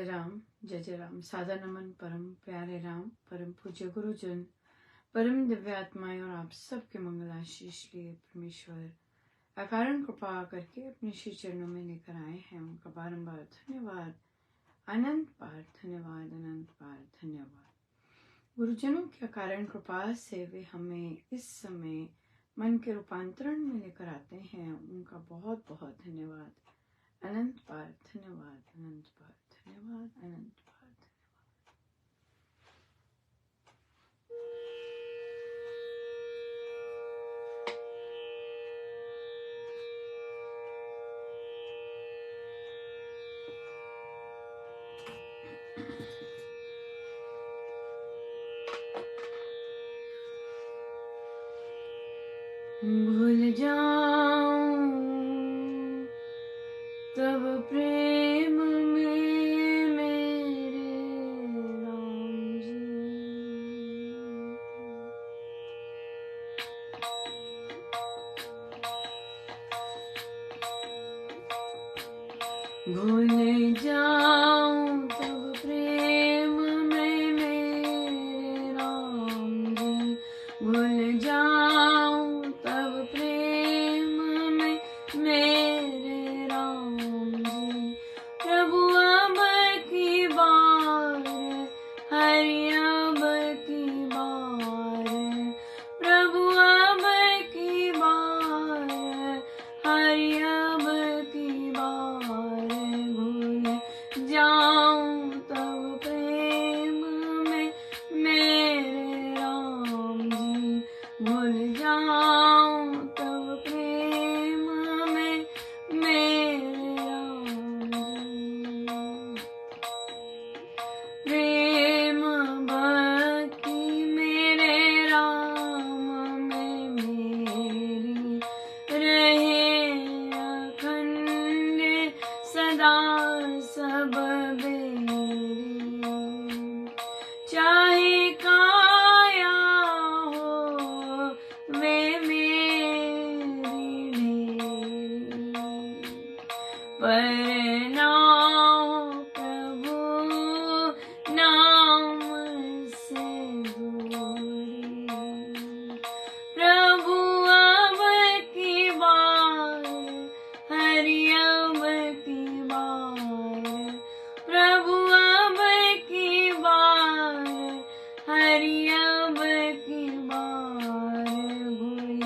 राम, जय जय राम। सादा नमन परम प्यारे राम, परम पूज्य गुरुजन, परम दिव्य आत्माएं और आप सबके मंगलाशीष लिए परमेश्वर अकारण कृपा करके अपने श्री चरणों में लेकर आए हैं। उनका बारंबार धन्यवाद, अनंत बार धन्यवाद, अनंत बार धन्यवाद। गुरुजनों की अकारण कृपा से वे हमें इस समय मन के रूपांतरण में लेकर आते हैं। उनका बहुत बहुत धन्यवाद, अनंत बार धन्यवाद, अनंत बार धन्यवाद, अनंत बार भूल जाऊं तब प्रेम में मेरे राम जी। भूल जाऊं तब प्रेम में मेरे राम जी। भूल जाऊं तब प्रेम में मेरे राम जी। प्रभु अब की बार, हरि अब की बार, प्रभु अब की बार, हरि अब की बार। भूल जाऊं तब प्रेम में मेरे राम जी। भूल जाऊं तब प्रेम में मेरे राम जी। प्रेम भक्ति मेरे राम में मेरी रहे अखंड सदा सब बेरी। चाहे काया हो वे मेरी ढेरी, पर ना हो प्रभु नाम से दूरी। प्रभु अब की बार, हरि अब की बार, प्रभु अब की बार, हरि अब की बार। भूल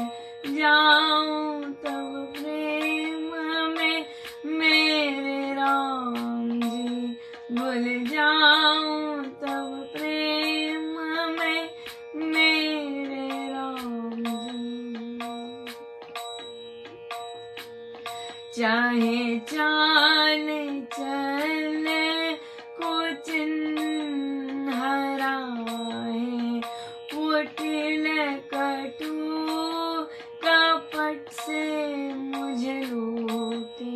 जाऊं तब प्रेम में मेरे राम जी। भूल जाऊं तब प्रेम में मेरे राम जी। चाहे चाल चल कुछ हराए, कुटिल कटु कपट से मुझे लूटे।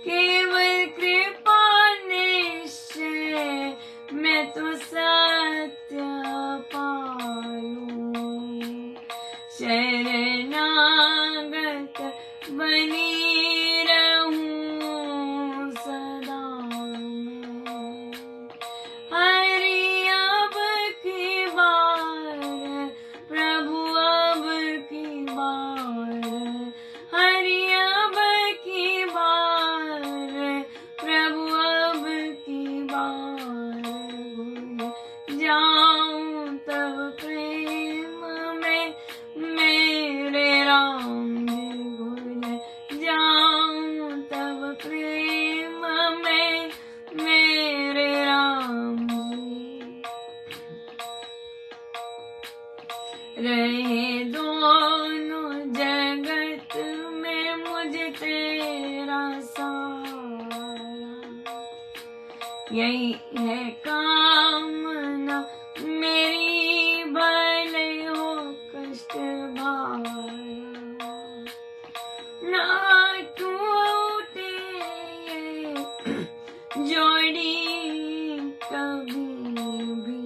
केवल कृपा निश्चय मैं तो सत्य पालूं। शरणागत बनी रहूं सदा मैं। हरि अब की बार, प्रभु अब की बार, हरि अब की बार, प्रभु अब की बार। भूल जाऊं तब प्रेम में मेरे राम जी। भूल जाऊं तब प्रेम में मेरे राम जी। रहे दोनों जगत में मुझे तेरा सहारा। यही है कामना मेरी, भले हो कष्ट भारा। ना टूटे ये जोड़ी कभी भी,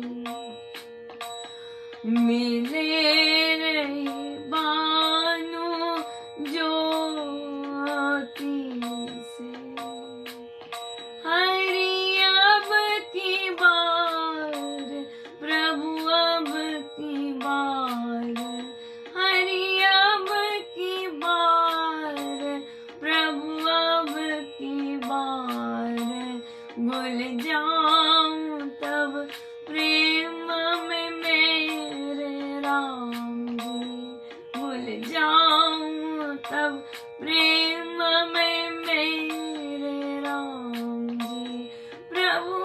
मिले रही बानों ज्योति से। हरि भूल जाऊं तब प्रेम में मेरे राम जी, भूल जाऊं तब प्रेम में मेरे राम जी। प्रभु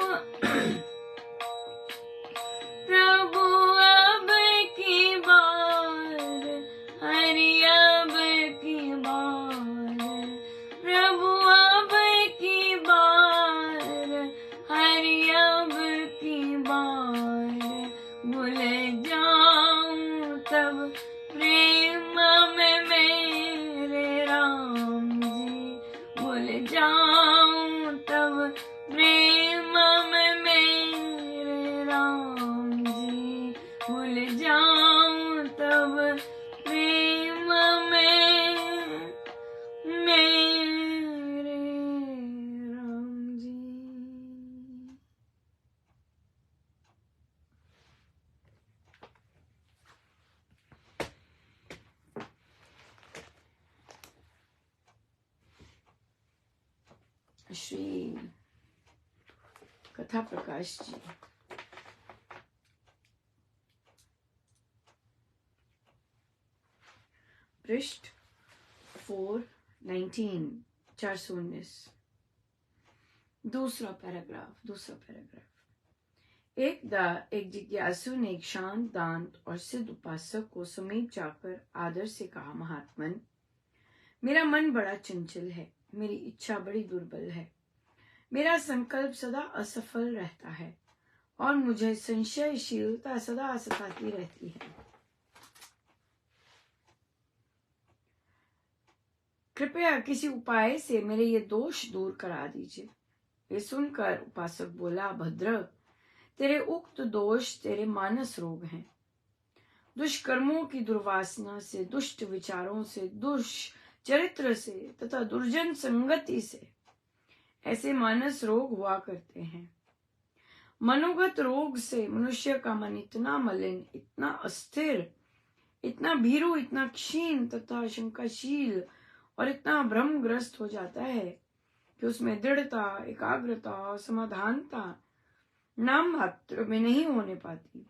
प्रभु अब की बार, हरि अब की बार, प्रभु अब की बार, हरि अब की बार, भूल जाऊं तब प्रेम में मेरे राम जी, भूल जाऊं तब प्रेम में मेरे राम जी, भूल जाऊं तब प्रेम में मेरे राम जी। श्री कथा प्रकाश जी। पृष्ठ 419, 419, दूसरा पैराग्राफ। एक जिज्ञासु ने एक शांत, दांत और सिद्ध उपासक को समीप जाकर आदर से कहा, महात्मन, मेरा मन बड़ा चंचल है, मेरी इच्छा बड़ी दुर्बल है, मेरा संकल्प सदा असफल रहता है और मुझे संशयशीलता सदा सताती रहती है। कृपया किसी उपाय से मेरे ये दोष दूर करा दीजिए। ये सुनकर उपासक बोला, भद्र, तेरे उक्त दोष तेरे मानस रोग हैं। दुष्कर्मों की दुर्वासना से, दुष्ट विचारों से, दुष्चरित्र से तथा दुर्जन संगति से ऐसे मानस रोग हुआ करते हैं। मनोगत रोग से मनुष्य का मन इतना मलिन, इतना अस्थिर, इतना भीरू, इतना क्षीण तथा शंकाशील और इतना भ्रमग्रस्त हो जाता है कि उसमें दृढ़ता, एकाग्रता और समाधानता नाम मात्र में नहीं होने पाती।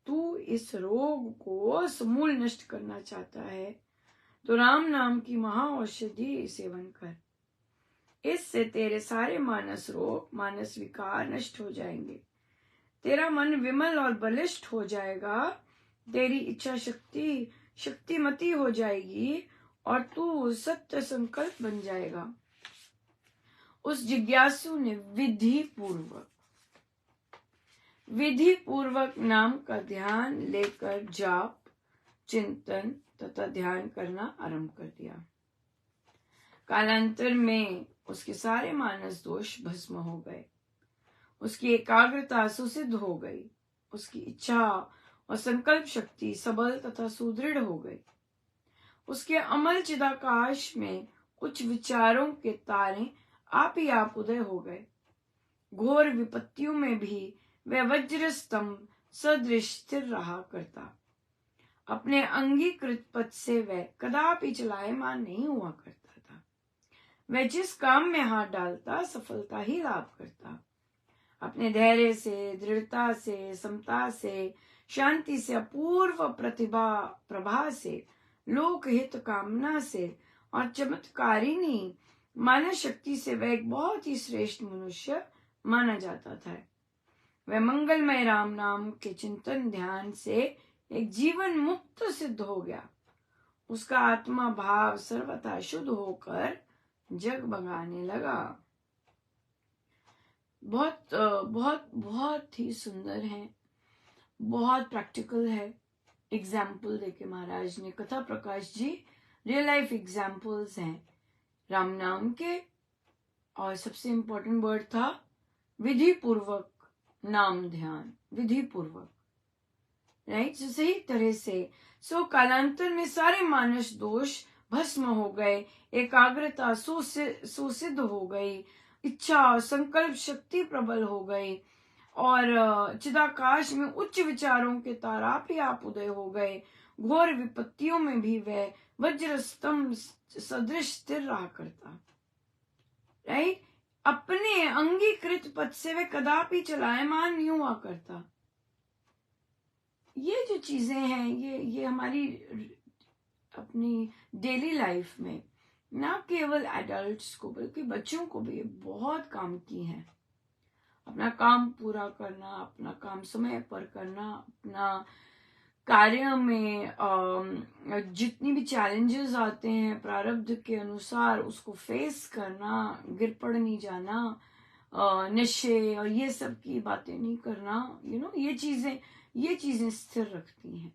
तू इस रोग को समूल नष्ट करना चाहता है तो राम नाम की महाऔषधि सेवन कर। इससे तेरे सारे मानस रोग, मानस विकार नष्ट हो जाएंगे। तेरा मन विमल और बलिष्ठ हो जाएगा, तेरी इच्छा शक्ति शक्तिमती हो जाएगी और तू सत्य संकल्प बन जाएगा। उस जिज्ञासु ने विधि पूर्वक नाम का ध्यान लेकर जाप, चिंतन तथा ध्यान करना आरंभ कर दिया। कालांतर में उसके सारे मानस दोष भस्म हो गए, उसकी एकाग्रता सुसिद्ध हो गई, उसकी इच्छा और संकल्प शक्ति सबल तथा सुदृढ़ हो गई। उसके अमल चिदाकाश में उच्च विचारों के तारे आप ही आप उदय हो गए। घोर विपत्तियों में भी वह वज्र स्तंभ सदृश स्थिर रहा करता। अपने अंगीकृत पद से वह कदापि चलायमान नहीं हुआ करता था। वह जिस काम में हाथ डालता सफलता ही लाभ करता। अपने धैर्य से, दृढ़ता से, समता से, शांति से, अपूर्व प्रभा से, लोकहित कामना से और चमत्कारिणी मानस शक्ति से वह एक बहुत ही श्रेष्ठ मनुष्य माना जाता था। वह मंगलमय राम नाम के चिंतन ध्यान से एक जीवन मुक्त सिद्ध हो गया। उसका आत्मा भाव सर्वथा शुद्ध होकर जगमगाने लगा। बहुत बहुत बहुत ही सुंदर है, बहुत प्रैक्टिकल है। एग्जाम्पल देके महाराज ने, कथा Prakash ji real life examples हैं राम नाम के। और सबसे इंपॉर्टेंट वर्ड था विधि पूर्वक नाम ध्यान, विधि पूर्वक, राइट। सही तरह से कालांतर में सारे मानस दोष भस्म हो गए, एकाग्रता सुसिद्ध हो गई, इच्छा और संकल्प शक्ति प्रबल हो गई और चिदाकाश में उच्च विचारों के तार आप ही आप उदय हो गए। घोर विपत्तियों में भी वह वज्र स्तंभ सदृश स्थिर रहा करता, राइट। अपने अंगीकृत पद से वह कदापि चलायमान नहीं हुआ करता। ये जो चीजें हैं, ये हमारी अपनी डेली लाइफ में ना केवल एडल्ट्स को बल्कि बच्चों को भी बहुत काम की है। अपना काम पूरा करना, अपना काम समय पर करना, अपना कार्य में जितनी भी चैलेंजेस आते हैं प्रारब्ध के अनुसार उसको फेस करना, गिर पड़ नहीं जाना, नशे और ये सब की बातें नहीं करना, ये चीजें स्थिर रखती हैं,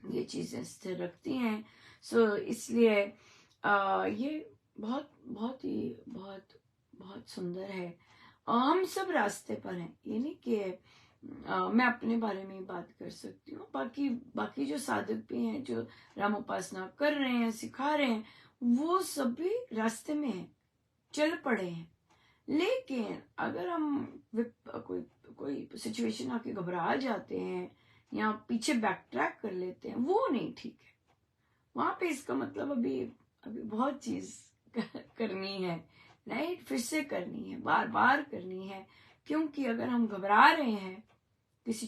ये चीजें स्थिर रखती हैं। सो इसलिए ये बहुत बहुत ही बहुत सुंदर है। हम सब रास्ते पर हैं, ये नहीं कि मैं अपने बारे में ही बात कर सकती हूँ, बाकी जो साधक भी हैं, जो राम उपासना कर रहे हैं, सिखा रहे हैं, वो सब भी रास्ते में हैं, चल पड़े हैं। लेकिन अगर हम कोई सिचुएशन आके घबरा जाते हैं या पीछे बैक ट्रैक कर लेते हैं, वो नहीं ठीक है। वहां पे इसका मतलब अभी बहुत चीज करनी है, राइट, फिर से करनी है, बार बार करनी है। क्योंकि अगर हम घबरा रहे हैं किसी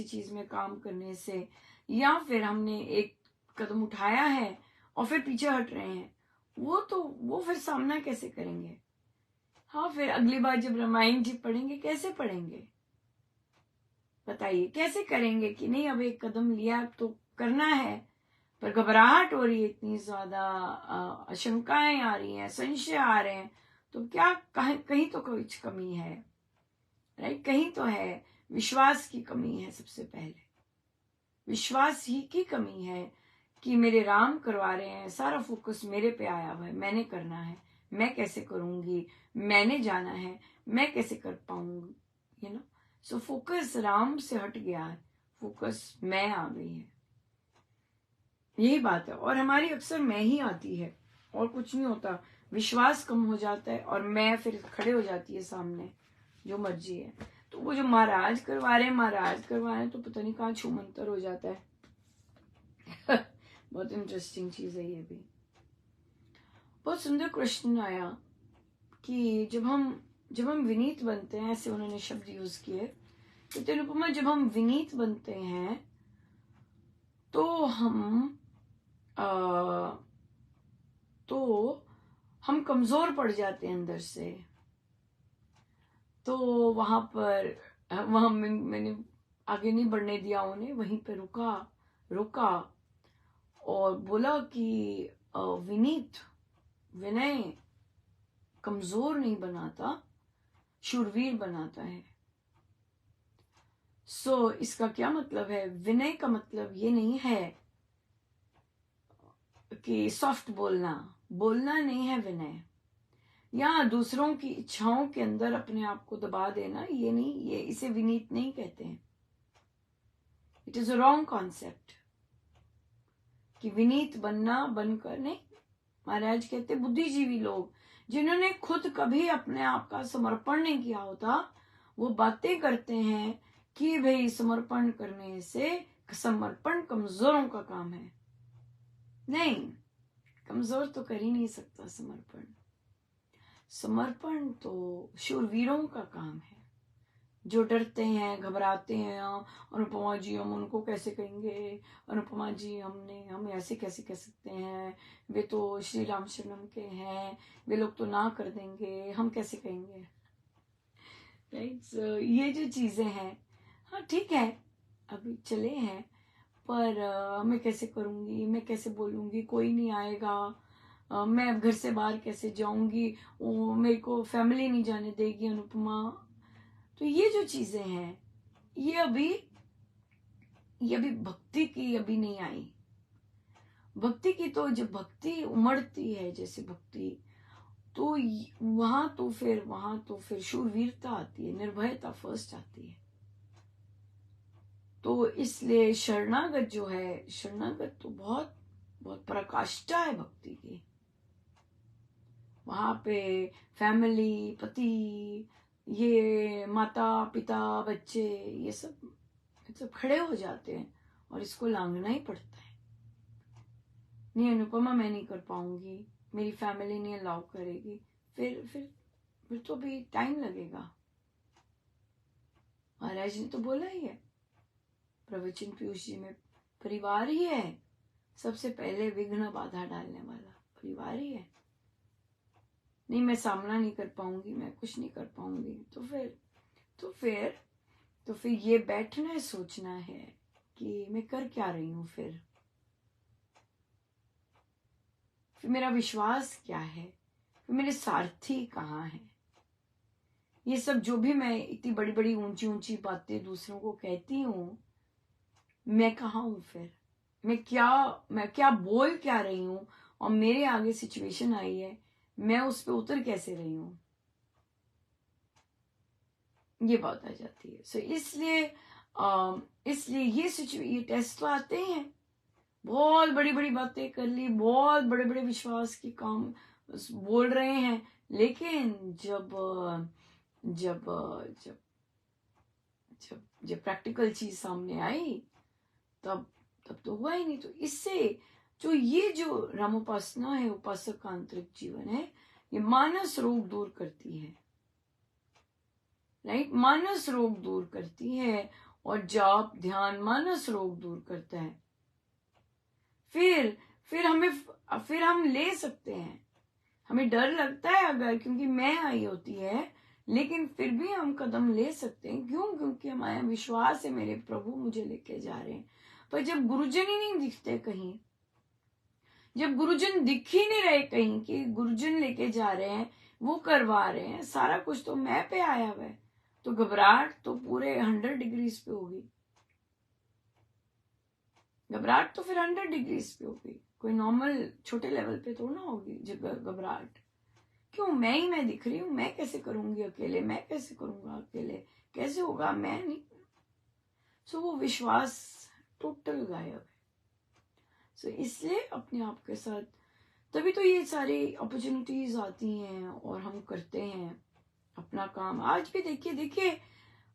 चीज में काम करने से, या फिर हमने एक कदम उठाया है और फिर पीछे हट रहे हैं, वो फिर सामना कैसे करेंगे? हाँ, फिर अगली बार जब रामायण जी पढ़ेंगे, कैसे पढ़ेंगे बताइए, कैसे करेंगे कि नहीं अब एक कदम लिया तो करना है, पर घबराहट हो रही है, इतनी ज्यादा आशंकाएं आ रही हैं, संशय आ रहे हैं, तो क्या कहीं तो कुछ कमी है, राइट, कहीं तो है, विश्वास की कमी है। सबसे पहले विश्वास ही की कमी है कि मेरे राम करवा रहे हैं, सारा फोकस मेरे पे आया हुआ है, मैंने करना है, मैं कैसे करूंगी, मैंने जाना है, मैं कैसे कर पाऊंगी, सो फोकस राम से हट गया है, फोकस मैं आ गई है, यही बात है। और हमारी अक्सर मैं ही आती है और कुछ नहीं होता, विश्वास कम हो जाता है और मैं फिर खड़े हो जाती है सामने, जो मर्जी है। तो वो जो महाराज करवा रहे हैं तो पता नहीं कहाँ छू मंतर हो जाता है। बहुत इंटरेस्टिंग चीज है ये भी। बहुत सुंदर क्वेश्चन आया कि जब हम विनीत बनते हैं, ऐसे उन्होंने शब्द यूज किए, तो अनुपमा, जब हम विनीत बनते हैं तो हम कमजोर पड़ जाते हैं अंदर से। तो वहां मैंने आगे नहीं बढ़ने दिया उन्हें, वहीं पे रुका और बोला कि विनय कमजोर नहीं बनाता, शूरवीर बनाता है। सो इसका क्या मतलब है? विनय का मतलब ये नहीं है कि सॉफ्ट बोलना नहीं है विनय, या दूसरों की इच्छाओं के अंदर अपने आप को दबा देना, ये नहीं, ये इसे विनीत नहीं कहते हैं। It is a wrong concept कि विनीत बनकर नहीं। महाराज कहते बुद्धिजीवी लोग जिन्होंने खुद कभी अपने आप का समर्पण नहीं किया होता, वो बातें करते हैं कि भाई समर्पण करने से, समर्पण कमजोरों का काम है। नहीं, कमजोर तो कर ही नहीं सकता समर्पण। समर्पण तो शूरवीरों का काम है, जो डरते हैं, घबराते हैं, अनुपमा जी हम उनको कैसे कहेंगे, अनुपमा जी हम ऐसे कैसे कह सकते हैं, वे तो श्री राम शरणम के हैं, वे लोग तो ना कर देंगे, हम कैसे कहेंगे, राइट। सो ये जो चीजें हैं, हाँ ठीक है, अभी चले हैं, पर मैं कैसे करूंगी, मैं कैसे बोलूंगी, कोई नहीं आएगा, मैं अब घर से बाहर कैसे जाऊंगी, वो मेरे को फैमिली नहीं जाने देगी अनुपमा। तो ये जो चीजें हैं, ये अभी भक्ति की अभी नहीं आई। भक्ति की तो जब भक्ति उमड़ती है, जैसे भक्ति, तो वहां तो फिर शूरवीरता आती है, निर्भयता फर्स्ट आती है। तो इसलिए शरणागत जो है, शरणागत तो बहुत बहुत पराकाष्ठा है भक्ति की। वहां पे फैमिली, पति, ये माता पिता, बच्चे, ये सब खड़े हो जाते हैं और इसको लांघना ही पड़ता है। नहीं अनुपमा, मैं नहीं कर पाऊंगी, मेरी फैमिली नहीं अलाउ करेगी, फिर फिर तो अभी टाइम लगेगा। महाराज ने तो बोला ही है, प्रवचन पीयूष जी में, परिवार ही है सबसे पहले विघ्न बाधा डालने वाला, परिवार ही है। नहीं मैं सामना नहीं कर पाऊंगी, मैं कुछ नहीं कर पाऊंगी, तो फिर ये बैठना है, सोचना है कि मैं कर क्या रही हूं, फिर मेरा विश्वास क्या है, फिर मेरे सारथी कहाँ है। ये सब जो भी मैं इतनी बड़ी बड़ी ऊंची ऊंची बातें दूसरों को कहती हूँ, मैं कहाँ हूं, फिर मैं क्या बोल क्या रही हूँ, और मेरे आगे सिचुएशन आई है, मैं उस पर उतर कैसे रही हूँ, ये बात आ जाती है। सो इसलिए ये टेस्ट तो आते ही हैं। बहुत बड़ी बड़ी बातें कर ली, बहुत बड़े बड़े विश्वास की काम बोल रहे हैं, लेकिन जब जब जब जब जब प्रैक्टिकल चीज सामने आई, तब तो हुआ ही नहीं। तो इससे ये जो रामोपासना है, उपासक का आंतरिक जीवन है, ये मानस रोग दूर करती है, राइट। मानस रोग दूर करती है, और जाप ध्यान मानस रोग दूर करता है। फिर हम ले सकते हैं। हमें डर लगता है अगर, क्योंकि मैं आई होती है, लेकिन फिर भी हम कदम ले सकते हैं। क्यों? क्योंकि हमारा विश्वास है मेरे प्रभु मुझे लेके जा रहे हैं। पर जब गुरुजन ही नहीं दिखते कहीं, जब गुरुजन दिख ही नहीं रहे कहीं कि गुरुजन लेके जा रहे हैं, वो करवा रहे हैं, सारा कुछ तो मैं पे आया हुआ है, तो घबराहट तो पूरे 100 डिग्रीज पे होगी। घबराहट तो फिर 100 डिग्रीज पे होगी, कोई नॉर्मल छोटे लेवल पे तो ना होगी घबराहट। क्यों? मैं दिख रही हूं, मैं कैसे करूंगी अकेले, मैं कैसे करूंगा अकेले, कैसे होगा, मैं नहीं। सो वो विश्वास टोटल गायब है। सो इसलिए अपने आप के साथ, तभी तो ये सारी अपॉर्चुनिटीज आती हैं और हम करते हैं अपना काम। आज भी देखिए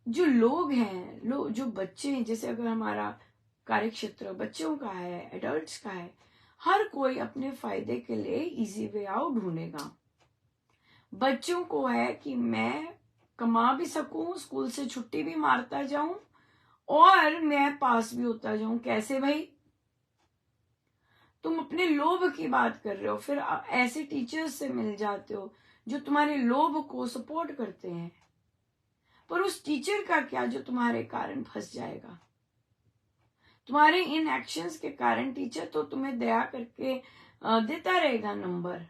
जो लोग हैं, जो बच्चे हैं, जैसे अगर हमारा कार्य क्षेत्र बच्चों का है, एडल्ट्स का है, हर कोई अपने फायदे के लिए इजी वे आउट ढूंढेगा। बच्चों को है कि मैं कमा भी सकूं, स्कूल से छुट्टी भी मारता जाऊं, और मैं पास भी होता जाऊं। कैसे भाई? तुम अपने लोभ की बात कर रहे हो, फिर ऐसे टीचर्स से मिल जाते हो जो तुम्हारे लोभ को सपोर्ट करते हैं, पर उस टीचर का क्या जो तुम्हारे कारण फंस जाएगा। तुम्हारे इन एक्शंस के कारण टीचर तो तुम्हें दया करके देता रहेगा नंबर,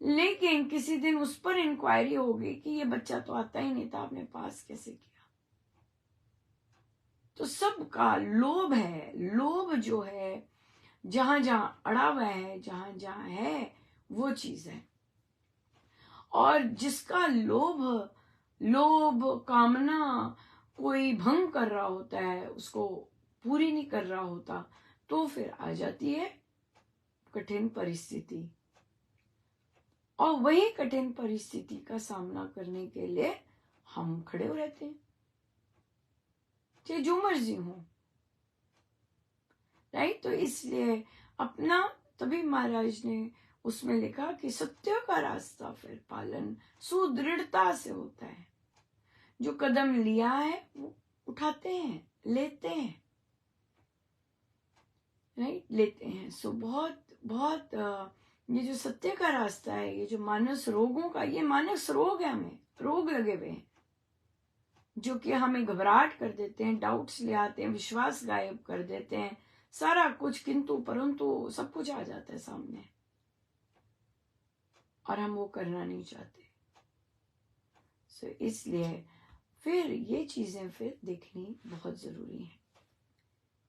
लेकिन किसी दिन उस पर इंक्वायरी होगी कि ये बच्चा तो आता ही नहीं था, आपने पास कैसे किया। तो सबका लोभ है। लोभ जो है जहां जहां अड़ा हुआ है, जहां जहां है, वो चीज है। और जिसका लोभ कामना कोई भंग कर रहा होता है, उसको पूरी नहीं कर रहा होता, तो फिर आ जाती है कठिन परिस्थिति। और वही कठिन परिस्थिति का सामना करने के लिए हम खड़े हो रहते हैं, चाहे जो मर्जी हो, राइट। तो इसलिए अपना, तभी महाराज ने उसमें लिखा कि सत्य का रास्ता फिर पालन सुदृढ़ता से होता है। जो कदम लिया है वो उठाते हैं, लेते हैं, राइट, लेते हैं। सो बहुत बहुत ये जो सत्य का रास्ता है, ये जो मानस रोगों का, ये मानस रोग है, हमें रोग लगे हुए हैं जो कि हमें घबराहट कर देते हैं, डाउट्स ले आते हैं, विश्वास गायब कर देते हैं, सारा कुछ किंतु परंतु सब कुछ आ जाता है सामने, और हम वो करना नहीं चाहते। सो इसलिए फिर ये चीजें फिर देखनी बहुत जरूरी है।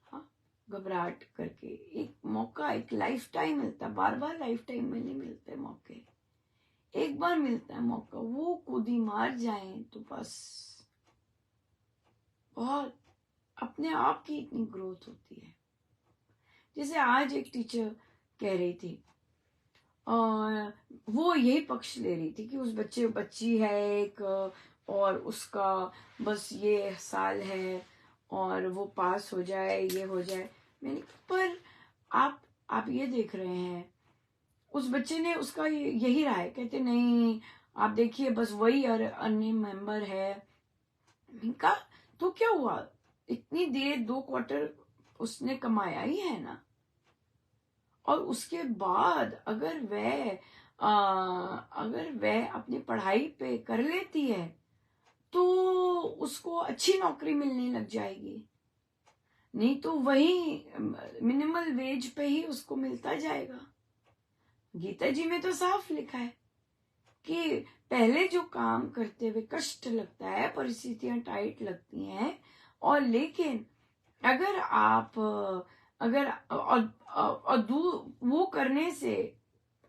हाँ, घबराहट करके एक मौका, एक लाइफ टाइम मिलता है, बार बार लाइफ टाइम में नहीं मिलते मौके, एक बार मिलता है मौका, वो कूदी मार जाए तो बस बहुत अपने आप की इतनी ग्रोथ होती है। जैसे आज एक टीचर कह रही थी, और वो यही पक्ष ले रही थी कि उस बच्ची है एक, और उसका बस ये साल है और वो पास हो जाए, ये हो जाए। मैंने, पर आप ये देख रहे हैं, उस बच्चे ने, उसका यही रहा है, कहते नहीं आप देखिए बस वही अन्य मेंबर है। इनका तो क्या हुआ, इतनी देर 2 क्वार्टर उसने कमाया ही है ना, और उसके बाद अगर वह अपनी पढ़ाई पे कर लेती है तो उसको अच्छी नौकरी मिलने लग जाएगी, नहीं तो वही मिनिमल वेज पे ही उसको मिलता जाएगा। गीता जी में तो साफ लिखा है कि पहले जो काम करते हुए कष्ट लगता है, परिस्थितियां टाइट लगती हैं, और लेकिन अगर आप अगर वो करने से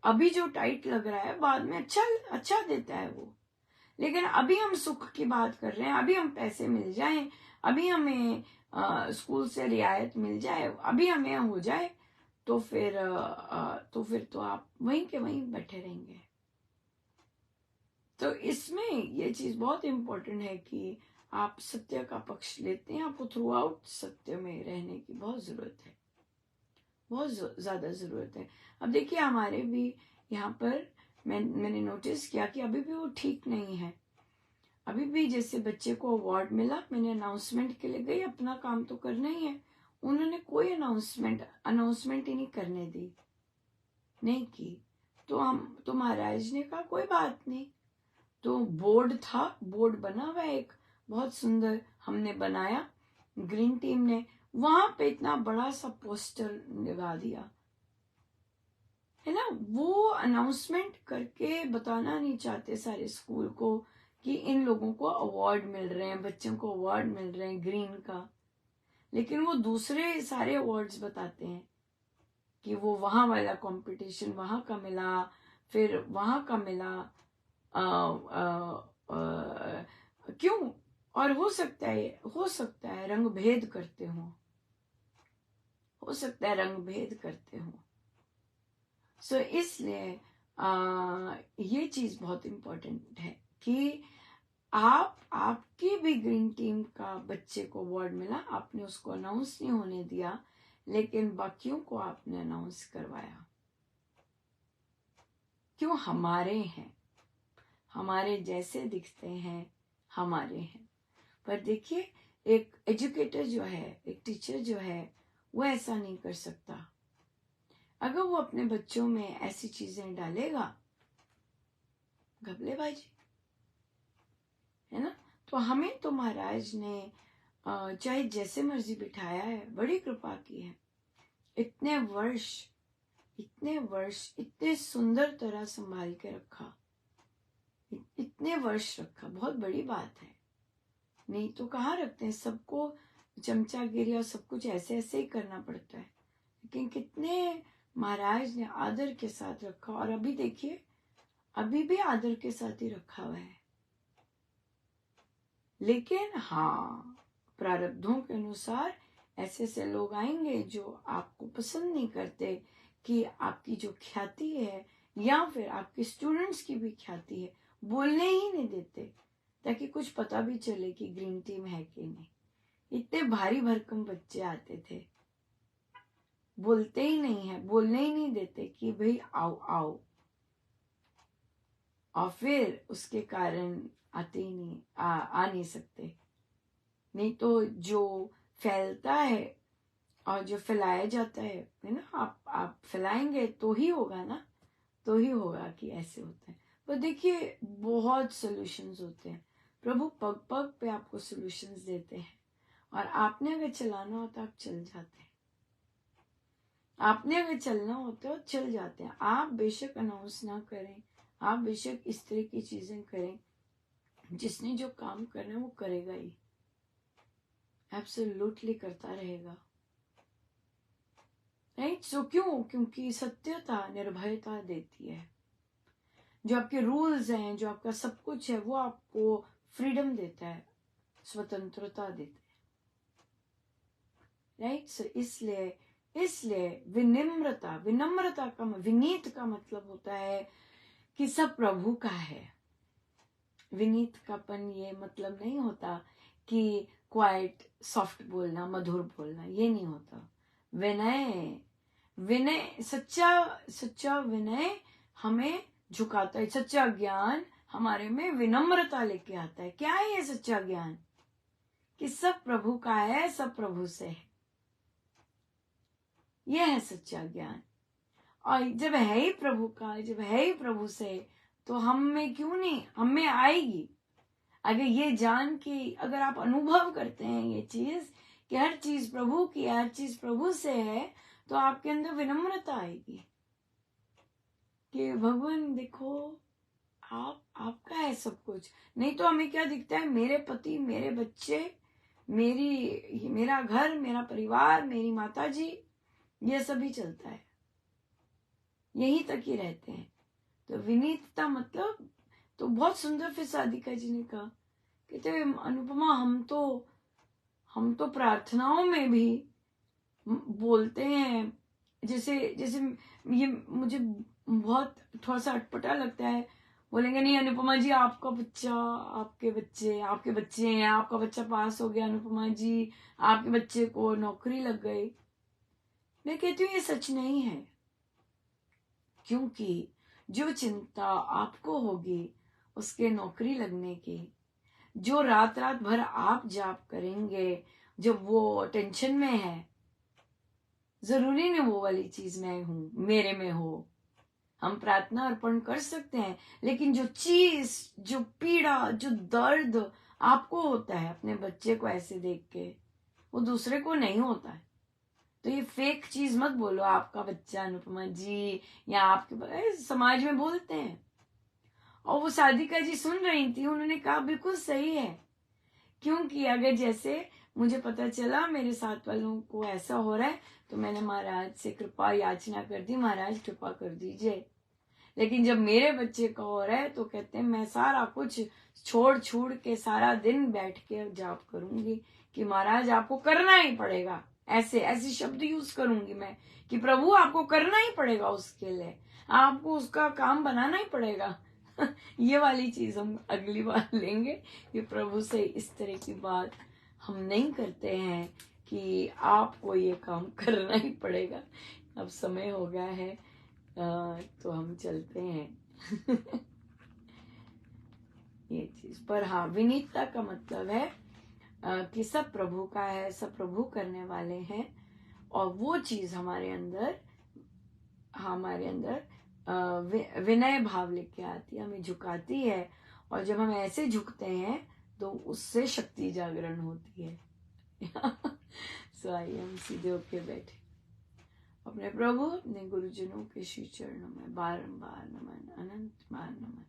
अभी जो टाइट लग रहा है बाद में अच्छा देता है वो। लेकिन अभी हम सुख की बात कर रहे हैं, अभी हम पैसे मिल जाएं, अभी हमें स्कूल से रियायत मिल जाए, अभी हमें हो जाए, तो फिर तो आप वहीं के वहीं बैठे रहेंगे। तो इसमें ये चीज बहुत इंपॉर्टेंट है कि आप सत्य का पक्ष लेते हैं। आपको थ्रू आउट सत्य में रहने की बहुत जरूरत है, बहुत ज्यादा जरूरत है। अब देखिए हमारे भी यहाँ पर मैंने नोटिस किया कि अभी भी वो ठीक नहीं है। अभी भी जैसे बच्चे को अवार्ड मिला, मैंने अनाउंसमेंट के लिए गई, अपना काम तो करना ही है, उन्होंने कोई अनाउंसमेंट ही नहीं करने दी, नहीं की। तो महाराज ने कहा कोई बात नहीं। तो बोर्ड था, बोर्ड बना हुआ एक बहुत सुंदर हमने बनाया, ग्रीन टीम ने, वहां पे इतना बड़ा सा पोस्टर लगा दिया है ना। वो अनाउंसमेंट करके बताना नहीं चाहते सारे स्कूल को कि इन लोगों को अवार्ड मिल रहे हैं, बच्चों को अवार्ड मिल रहे हैं ग्रीन का, लेकिन वो दूसरे सारे अवार्ड्स बताते हैं कि वो वहां वाला कंपटीशन वहां का मिला, फिर वहां का मिला। आ, आ, आ, क्यों? और हो सकता है रंग भेद करते हो सकता है रंग भेद करते हो। सो इसलिए ये चीज बहुत इंपॉर्टेंट है कि आपकी भी ग्रीन टीम का बच्चे को अवार्ड मिला, आपने उसको अनाउंस नहीं होने दिया, लेकिन बाकियों को आपने अनाउंस करवाया। क्यों? हमारे हैं, हमारे जैसे दिखते हैं, हमारे हैं। पर देखिए एक एजुकेटर जो है, एक टीचर जो है, वो ऐसा नहीं कर सकता। अगर वो अपने बच्चों में ऐसी चीजें डालेगा, घपलेबाजी है ना। तो हमें तो महाराज ने चाहे जैसे मर्जी बिठाया है, बड़ी कृपा की है। इतने वर्ष इतने सुंदर तरह संभाल के रखा, इतने वर्ष रखा, बहुत बड़ी बात है। नहीं तो कहाँ रखते हैं, सबको चमचागिरी और सब कुछ ऐसे ऐसे ही करना पड़ता है। लेकिन कितने महाराज ने आदर के साथ रखा, और अभी देखिए अभी भी आदर के साथ ही रखा हुआ है। लेकिन हाँ, प्रारब्धों के अनुसार ऐसे ऐसे लोग आएंगे जो आपको पसंद नहीं करते कि आपकी जो ख्याति है या फिर आपके स्टूडेंट्स की भी ख्याति है, बोलने ही नहीं देते, ताकि कुछ पता भी चले कि ग्रीन टीम है कि नहीं। इतने भारी भरकम बच्चे आते थे, बोलते ही नहीं है, बोलने ही नहीं देते कि भाई आओ आओ, और फिर उसके कारण आते ही नहीं, आ नहीं सकते। नहीं तो जो फैलता है और जो फैलाया जाता है ना, आप फैलाएंगे तो ही होगा ना, तो ही होगा कि ऐसे होता है। पर देखिए बहुत सॉल्यूशंस होते हैं, प्रभु पग पग पे आपको सॉल्यूशंस देते हैं, और आपने अगर चलाना होता आप चल जाते हैं, आपने अगर चलना होता है चल जाते हैं। आप बेशक अनाउंस ना करें, आप बेशक इस तरह की चीजें करें, जिसने जो काम करना है वो करेगा ही, एब्सोल्युटली करता रहेगा, राइट। सो क्यों? क्योंकि सत्यता निर्भयता देती है। जो आपके रूल्स हैं, जो आपका सब कुछ है, वो आपको फ्रीडम देता है, स्वतंत्रता देता है, राइट। सो इसलिए विनम्रता का, विनीत का मतलब होता है कि सब प्रभु का है। विनीत कापन ये मतलब नहीं होता कि क्वाइट सॉफ्ट बोलना, मधुर बोलना, ये नहीं होता। विनय सच्चा विनय हमें झुकाता है, सच्चा ज्ञान हमारे में विनम्रता लेके आता है। क्या है ये सच्चा ज्ञान? कि सब प्रभु का है, सब प्रभु से है। यह है सच्चा ज्ञान। और जब है ही प्रभु का, जब है ही प्रभु से, तो हम में क्यों नहीं, हम में आएगी। अगर ये जान के अगर आप अनुभव करते हैं ये चीज कि हर चीज प्रभु की, हर चीज प्रभु से है, तो आपके अंदर विनम्रता आएगी कि भगवान देखो, आपका है सब कुछ। नहीं तो हमें क्या दिखता है, मेरे पति, मेरे बच्चे, मेरा घर, मेरा परिवार, मेरी माता जी, ये सभी चलता है, यहीं तक ही रहते हैं। तो विनीतता मतलब, तो बहुत सुंदर फिर साधिका जी ने कहा, कहते अनुपमा, हम तो प्रार्थनाओं में भी बोलते हैं, जैसे जैसे ये मुझे बहुत थोड़ा सा अटपटा लगता है, बोलेंगे नहीं अनुपमा जी, आपका बच्चा, आपके बच्चे हैं, आपका बच्चा पास हो गया अनुपमा जी, आपके बच्चे को नौकरी लग गई। मैं कहती हूँ ये सच नहीं है, क्योंकि जो चिंता आपको होगी उसके नौकरी लगने की, जो रात रात भर आप जाप करेंगे जब वो टेंशन में है, जरूरी नहीं वो वाली चीज मैं हूं, मेरे में हो। हम प्रार्थना अर्पण कर सकते हैं, लेकिन जो चीज, जो पीड़ा, जो दर्द आपको होता है अपने बच्चे को ऐसे देख के, वो दूसरे को नहीं होता है। तो ये फेक चीज मत बोलो आपका बच्चा अनुपमा जी, या आपके समाज में बोलते हैं। और वो साधिका जी सुन रही थी, उन्होंने कहा बिल्कुल सही है, क्योंकि अगर जैसे मुझे पता चला मेरे साथ वालों को ऐसा हो रहा है, तो मैंने महाराज से कृपा याचना कर दी, महाराज कृपा कर दीजिए। लेकिन जब मेरे बच्चे का हो रहा है तो कहते हैं मैं सारा कुछ छोड़ छूड़ के सारा दिन बैठ के जाप करूंगी कि महाराज आपको करना ही पड़ेगा। ऐसे शब्द यूज करूंगी मैं कि प्रभु आपको करना ही पड़ेगा, उसके लिए आपको उसका काम बनाना ही पड़ेगा। ये वाली चीज हम अगली बार लेंगे कि प्रभु से इस तरह की बात हम नहीं करते हैं कि आपको ये काम करना ही पड़ेगा। अब समय हो गया है, तो हम चलते हैं। ये चीज पर हाँ, विनीतता का मतलब है कि सब प्रभु का है, सब प्रभु करने वाले हैं, और वो चीज हमारे अंदर विनय भाव लेके आती है, हमें झुकाती है। और जब हम ऐसे झुकते हैं तो उससे शक्ति जागरण होती है। सो आइए हम सीधे होके बैठे, अपने प्रभु, अपने गुरुजनों के श्री चरणों में बारंबार नमन, अनंत बार नमन।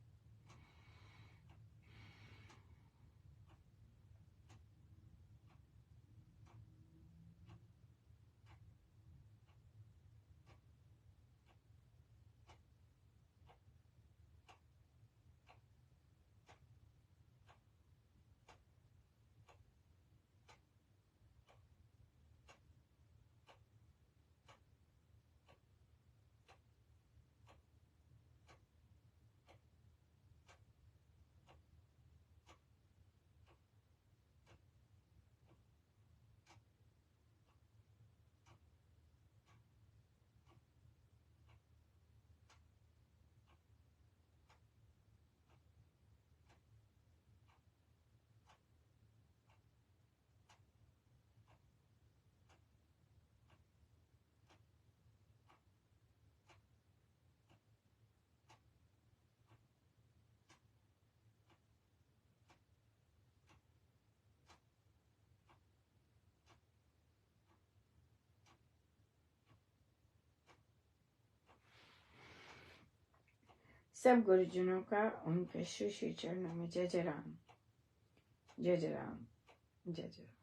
सब गुरुजनों का उनके श्री श्री चरणों में जय जय राम, जय जय राम, जय जय राम।